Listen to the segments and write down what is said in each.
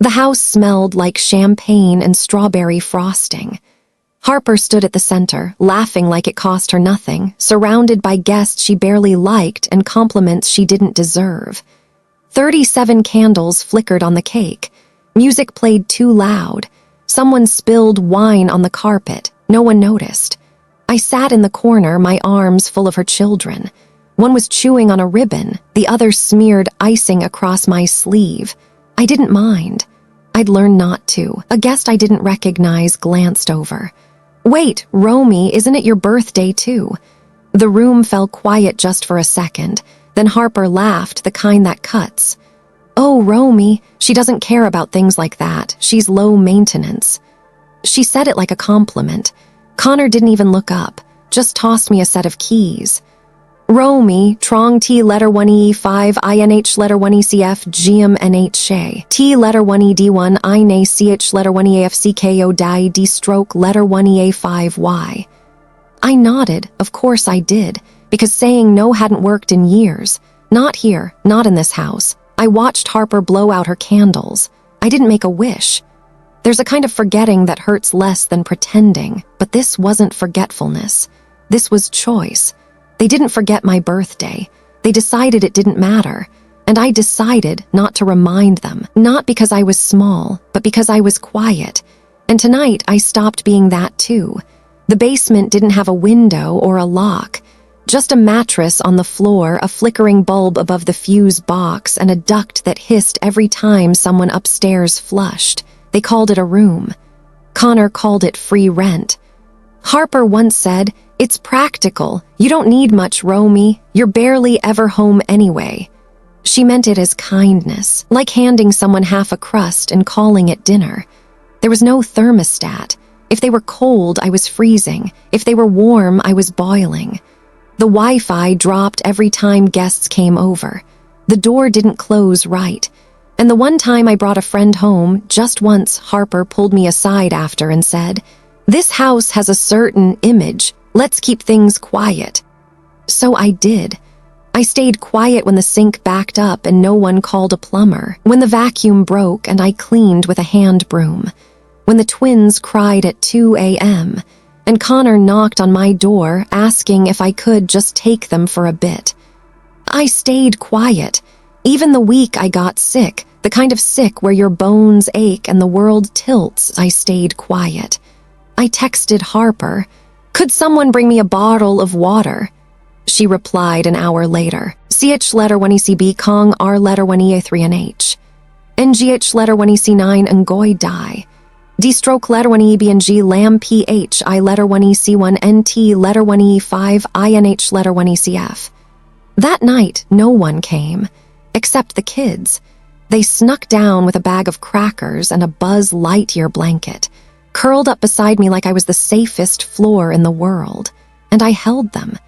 The house smelled like champagne and strawberry frosting. Harper stood at the center, laughing like it cost her nothing, surrounded by guests she barely liked and compliments she didn't deserve. 37 candles flickered on the cake. Music played too loud. Someone spilled wine on the carpet. No one noticed. I sat in the corner, my arms full of her children. One was chewing on a ribbon, the other smeared icing across my sleeve. I didn't mind. I'd learned not to. A guest I didn't recognize glanced over. "Wait, Romy, isn't it your birthday too?" The room fell quiet just for a second. Then Harper laughed, the kind that cuts. "Oh, Romy, she doesn't care about things like that. She's low maintenance." She said it like a compliment. Connor didn't even look up, just tossed me a set of keys. "Romy, trong T letter 1E5 INH letter 1ECF GM NH T letter 1ED1 INA CH letter 1EAFCKO die D stroke letter 1EA5Y. I nodded, of course I did, because saying no hadn't worked in years. Not here, not in this house. I watched Harper blow out her candles. I didn't make a wish. There's a kind of forgetting that hurts less than pretending, but this wasn't forgetfulness. This was choice. They didn't forget my birthday. They decided it didn't matter. And I decided not to remind them, not because I was small, but because I was quiet. And tonight I stopped being that too. The basement didn't have a window or a lock. Just a mattress on the floor, a flickering bulb above the fuse box, and a duct that hissed every time someone upstairs flushed. They called it a room. Connor called it free rent. Harper once said, "It's practical. You don't need much, Romy. You're barely ever home anyway." She meant it as kindness, like handing someone half a crust and calling it dinner. There was no thermostat. If they were cold, I was freezing. If they were warm, I was boiling. The Wi-Fi dropped every time guests came over. The door didn't close right. And the one time I brought a friend home, just once, Harper pulled me aside after and said, "This house has a certain image. Let's keep things quiet." So I did. I stayed quiet when the sink backed up and no one called a plumber, when the vacuum broke and I cleaned with a hand broom, when the twins cried at 2 a.m., and Connor knocked on my door asking if I could just take them for a bit. I stayed quiet. Even the week I got sick, the kind of sick where your bones ache and the world tilts, I stayed quiet. I texted Harper, "Could someone bring me a bottle of water?" She replied an hour later, "CH letter 1ECB Kong R letter 1EA3NH. NGH letter 1EC9 Ngoy die. D stroke letter 1EBNG Lam PH I letter 1EC1 NT letter 1E5 INH letter 1ECF. That night, no one came, except the kids. They snuck down with a bag of crackers and a Buzz Lightyear blanket, curled up beside me like I was the safest floor in the world. And I held them,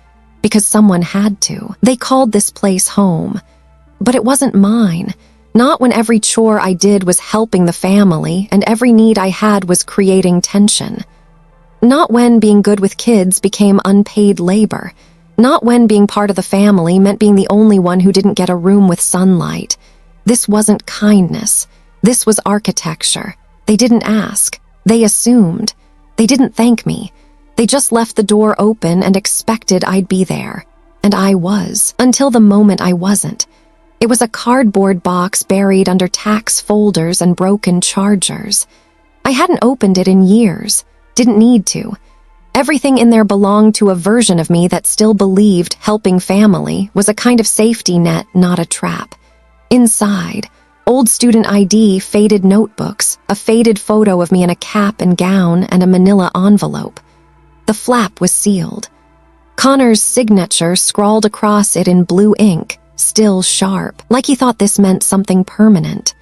because someone had to. They called this place home. But it wasn't mine. Not when every chore I did was helping the family and every need I had was creating tension. Not when being good with kids became unpaid labor. Not when being part of the family meant being the only one who didn't get a room with sunlight. This wasn't kindness. This was architecture. They didn't ask. They assumed. They didn't thank me. They just left the door open and expected I'd be there. And I was, until the moment I wasn't. It was a cardboard box buried under tax folders and broken chargers. I hadn't opened it in years. Didn't need to. Everything in there belonged to a version of me that still believed helping family was a kind of safety net, not a trap. Inside, old student ID, faded notebooks, a faded photo of me in a cap and gown, and a manila envelope. The flap was sealed. Connor's signature scrawled across it in blue ink, still sharp, like he thought this meant something permanent.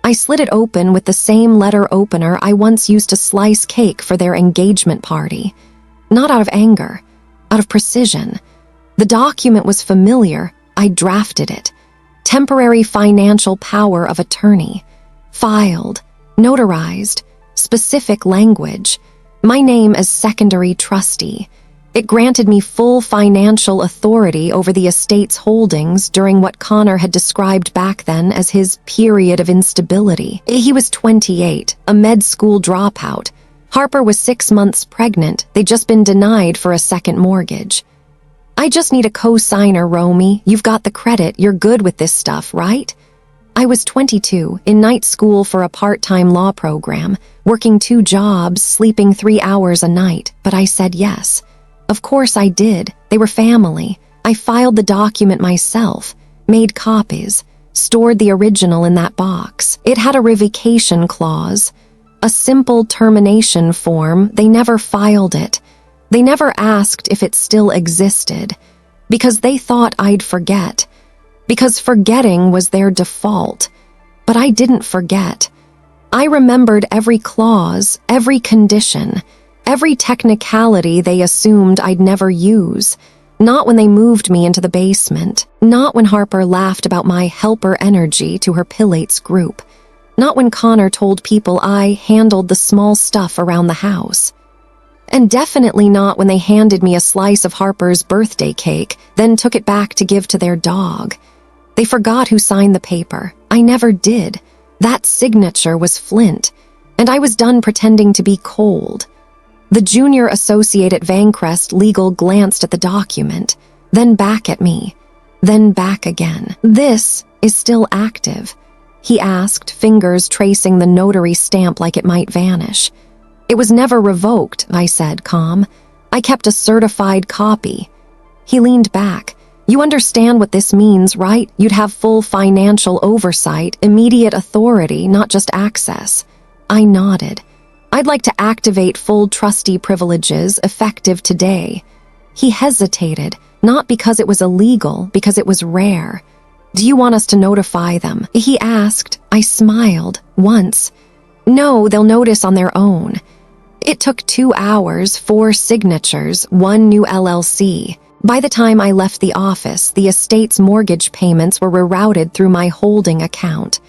I slid it open with the same letter opener I once used to slice cake for their engagement party. Not out of anger, out of precision. The document was familiar. I drafted it. Temporary financial power of attorney. Filed, notarized, specific language. My name as secondary trustee. It granted me full financial authority over the estate's holdings during what Connor had described back then as his period of instability. He was 28, a med school dropout. Harper was 6 months pregnant. They'd just been denied for a second mortgage. I just need a co-signer, Romy. You've got the credit. You're good with this stuff, right? I was 22, in night school for a part-time law program, working 2 jobs, sleeping 3 hours a night, but I said yes. Of course I did. They were family. I filed the document myself, made copies, stored the original in that box. It had a revocation clause, a simple termination form. They never filed it. They never asked if it still existed, because they thought I'd forget, because forgetting was their default. But I didn't forget. I remembered every clause, every condition, every technicality they assumed I'd never use. Not when they moved me into the basement. Not when Harper laughed about my helper energy to her pilates group. Not when Connor told people I handled the small stuff around the house. And definitely not when they handed me a slice of Harper's birthday cake, then took it back to give to their dog. They forgot who signed the paper. I never did. That signature was Flint, and I was done pretending to be cold. The junior associate at Vancrest Legal glanced at the document, then back at me, then back again. "This is still active?" he asked, fingers tracing the notary stamp like it might vanish. "It was never revoked," I said, calm. "I kept a certified copy." He leaned back. "You understand what this means, right? You'd have full financial oversight, immediate authority, not just access." I nodded. "I'd like to activate full trustee privileges, effective today." He hesitated, not because it was illegal, because it was rare. "Do you want us to notify them?" he asked. I smiled. "Once." "No, they'll notice on their own." It took 2 hours, 4 signatures, 1 new LLC. By the time I left the office, the estate's mortgage payments were rerouted through my holding account.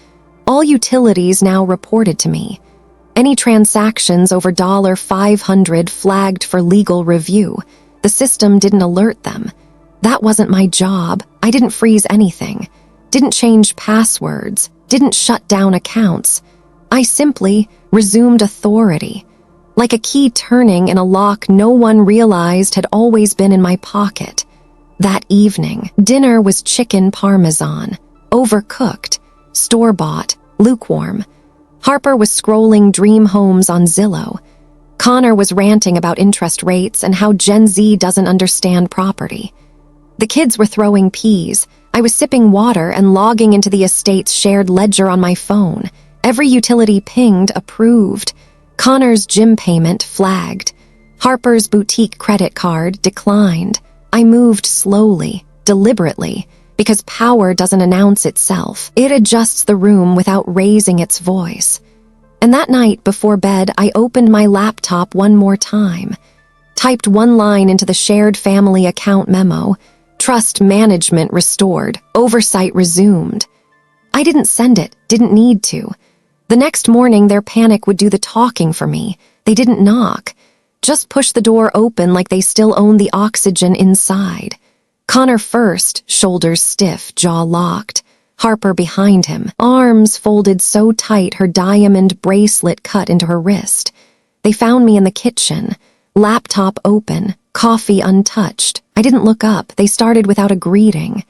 All utilities now reported to me. Any transactions over $500 flagged for legal review. The system didn't alert them. That wasn't my job. I didn't freeze anything. Didn't change passwords. Didn't shut down accounts. I simply resumed authority. Like a key turning in a lock no one realized had always been in my pocket. That evening, dinner was chicken parmesan. Overcooked. Store-bought. Lukewarm. Harper was scrolling dream homes on Zillow. Connor was ranting about interest rates and how Gen Z doesn't understand property. The kids were throwing peas. I was sipping water and logging into the estate's shared ledger on my phone. Every utility pinged, approved. Connor's gym payment flagged. Harper's boutique credit card declined. I moved slowly, deliberately, because power doesn't announce itself. It adjusts the room without raising its voice. And that night before bed, I opened my laptop one more time, typed one line into the shared family account memo: trust management restored, oversight resumed. I didn't send it, didn't need to. The next morning, their panic would do the talking for me. They didn't knock, just push the door open like they still owned the oxygen inside. Connor first, shoulders stiff, jaw locked. Harper behind him, arms folded so tight her diamond bracelet cut into her wrist. They found me in the kitchen, laptop open, coffee untouched. I didn't look up. They started without a greeting.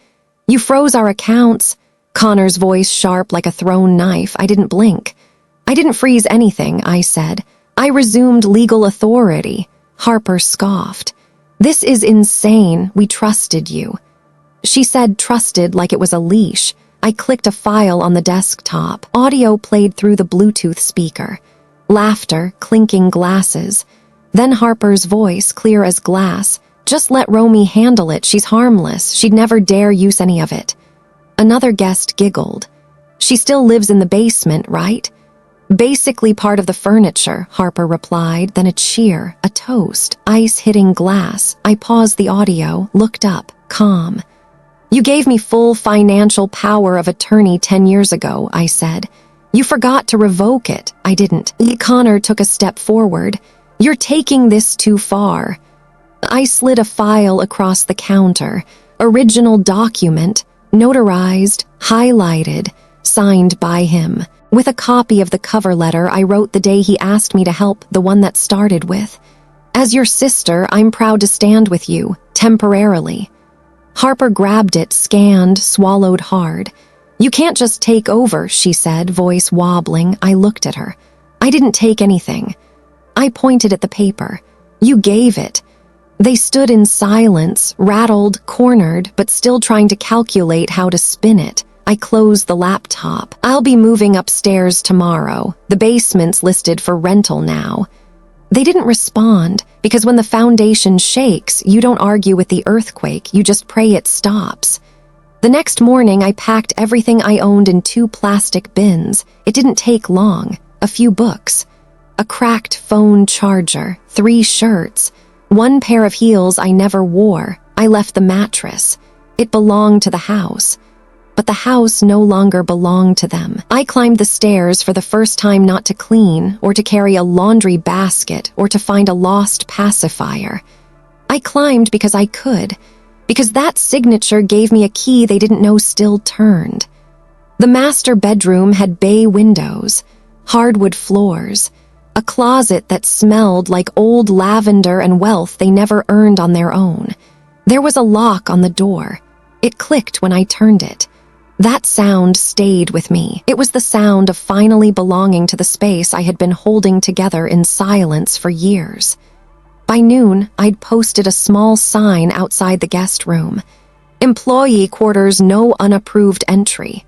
"You froze our accounts." Connor's voice sharp like a thrown knife. I didn't blink. "I didn't freeze anything," I said. "I resumed legal authority." Harper scoffed. "This is insane. We trusted you." She said trusted like it was a leash. I clicked a file on the desktop. Audio played through the Bluetooth speaker. Laughter, clinking glasses. Then Harper's voice, clear as glass. "Just let Romy handle it. She's harmless. She'd never dare use any of it." Another guest giggled. "She still lives in the basement, right?" "Basically part of the furniture," Harper replied, then a cheer, a toast, ice hitting glass. I paused the audio, looked up, calm. "You gave me full financial power of attorney 10 years ago," I said. "You forgot to revoke it." I didn't. Connor took a step forward. "You're taking this too far." I slid a file across the counter. Original document, notarized, highlighted, signed by him. With a copy of the cover letter I wrote the day he asked me to help, the one that started with, "As your sister, I'm proud to stand with you, temporarily." Harper grabbed it, scanned, swallowed hard. "You can't just take over," she said, voice wobbling. I looked at her. "I didn't take anything." I pointed at the paper. "You gave it." They stood in silence, rattled, cornered, but still trying to calculate how to spin it. I closed the laptop. "I'll be moving upstairs tomorrow. The basement's listed for rental now." They didn't respond, because when the foundation shakes, you don't argue with the earthquake, you just pray it stops. The next morning, I packed everything I owned in 2 plastic bins. It didn't take long. A few books, a cracked phone charger, 3 shirts, 1 pair of heels I never wore. I left the mattress. It belonged to the house. But the house no longer belonged to them. I climbed the stairs for the first time, not to clean, or to carry a laundry basket, or to find a lost pacifier. I climbed because I could, because that signature gave me a key they didn't know still turned. The master bedroom had bay windows, hardwood floors, a closet that smelled like old lavender and wealth they never earned on their own. There was a lock on the door. It clicked when I turned it. That sound stayed with me. It was the sound of finally belonging to the space I had been holding together in silence for years. By noon, I'd posted a small sign outside the guest room. "Employee quarters, no unapproved entry."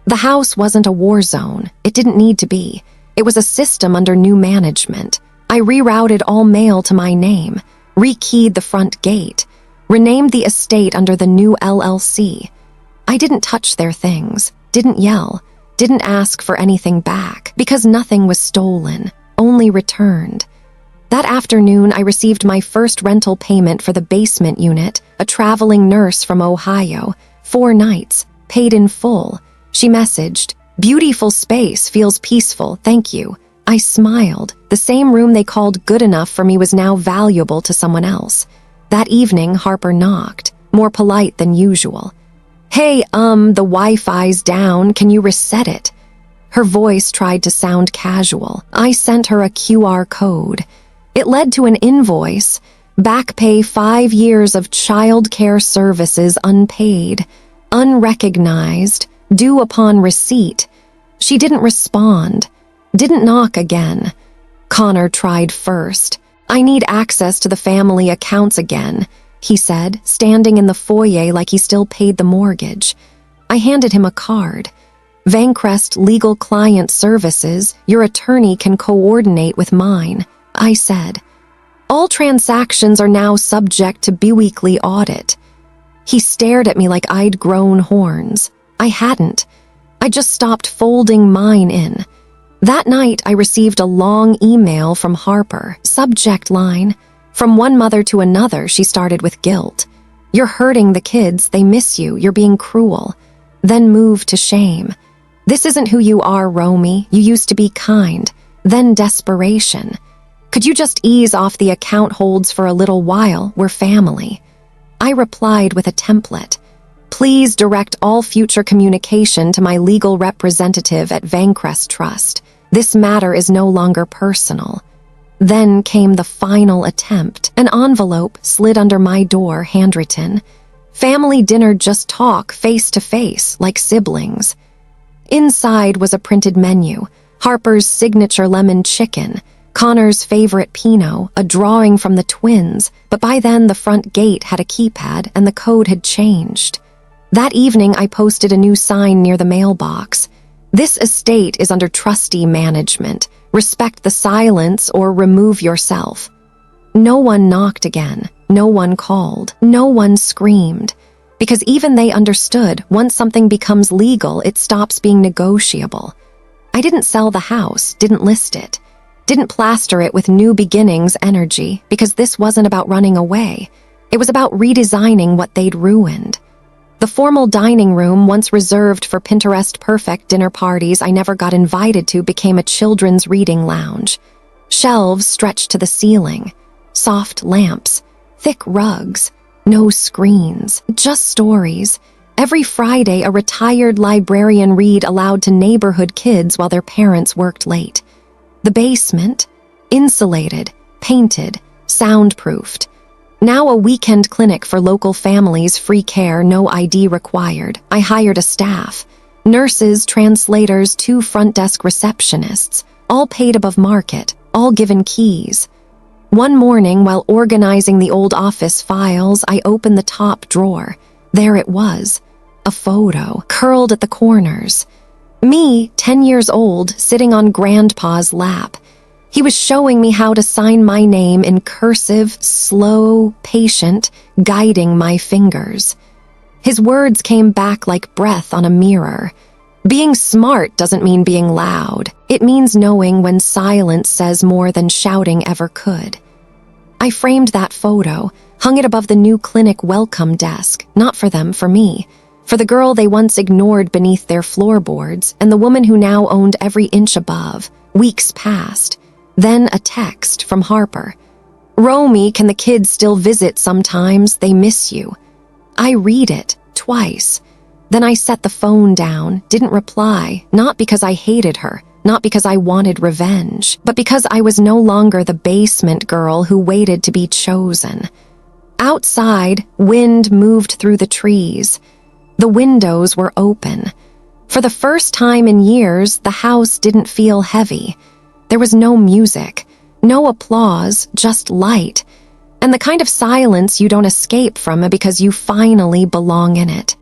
The house wasn't a war zone. It didn't need to be. It was a system under new management. I rerouted all mail to my name, rekeyed the front gate, renamed the estate under the new LLC. I didn't touch their things, didn't yell, didn't ask for anything back, because nothing was stolen, only returned. That afternoon, I received my first rental payment for the basement unit, a traveling nurse from Ohio, 4 nights, paid in full. She messaged, "Beautiful space, feels peaceful, thank you." I smiled. The same room they called good enough for me was now valuable to someone else. That evening, Harper knocked, more polite than usual. "Hey, the Wi-Fi's down, can you reset it?" Her voice tried to sound casual. I sent her a QR code. It led to an invoice. Back pay 5 years of child care services unpaid, unrecognized, due upon receipt. She didn't respond, didn't knock again. Connor tried first. "I need access to the family accounts again," he said, standing in the foyer like he still paid the mortgage. I handed him a card. "Vancrest Legal Client Services, your attorney can coordinate with mine," I said. "All transactions are now subject to biweekly audit." He stared at me like I'd grown horns. I hadn't. I just stopped folding mine in. That night, I received a long email from Harper. Subject line, "From one mother to another," she started with guilt. "You're hurting the kids, they miss you, you're being cruel." Then moved to shame. "This isn't who you are, Romy. You used to be kind." Then desperation. "Could you just ease off the account holds for a little while? We're family." I replied with a template. "Please direct all future communication to my legal representative at Vancrest Trust. This matter is no longer personal." Then came the final attempt. An envelope slid under my door, handwritten. "Family dinner, just talk, face to face, like siblings." Inside was a printed menu, Harper's signature lemon chicken, Connor's favorite Pinot, a drawing from the twins, but by then the front gate had a keypad and the code had changed. That evening I posted a new sign near the mailbox. "This estate is under trustee management. Respect the silence or remove yourself." No one knocked again. No one called. No one screamed. Because even they understood, once something becomes legal, it stops being negotiable. I didn't sell the house, didn't list it, didn't plaster it with new beginnings energy, because this wasn't about running away. It was about redesigning what they'd ruined. The formal dining room, once reserved for Pinterest-perfect dinner parties I never got invited to, became a children's reading lounge. Shelves stretched to the ceiling. Soft lamps. thick rugs, no screens, just stories. Every Friday, a retired librarian read aloud to neighborhood kids while their parents worked late. The basement, insulated, painted, soundproofed. Now a weekend clinic for local families, free care, no ID required. I hired a staff. Nurses, translators, 2 front desk receptionists, all paid above market, all given keys. One morning, while organizing the old office files, I opened the top drawer. There it was, a photo, curled at the corners. Me, 10 years old, sitting on Grandpa's lap. He was showing me how to sign my name in cursive, slow, patient, guiding my fingers. His words came back like breath on a mirror. Being smart doesn't mean being loud. It means knowing when silence says more than shouting ever could. I framed that photo, hung it above the new clinic welcome desk, not for them, for me. For the girl they once ignored beneath their floorboards, and the woman who now owned every inch above. Weeks passed. Then a text from Harper. "Romy, can the kids still visit sometimes? They miss you." I read it, twice. Then I set the phone down, didn't reply, not because I hated her, not because I wanted revenge, but because I was no longer the basement girl who waited to be chosen. Outside, wind moved through the trees. The windows were open. For the first time in years, the house didn't feel heavy. There was no music, no applause, just light, and the kind of silence you don't escape from because you finally belong in it.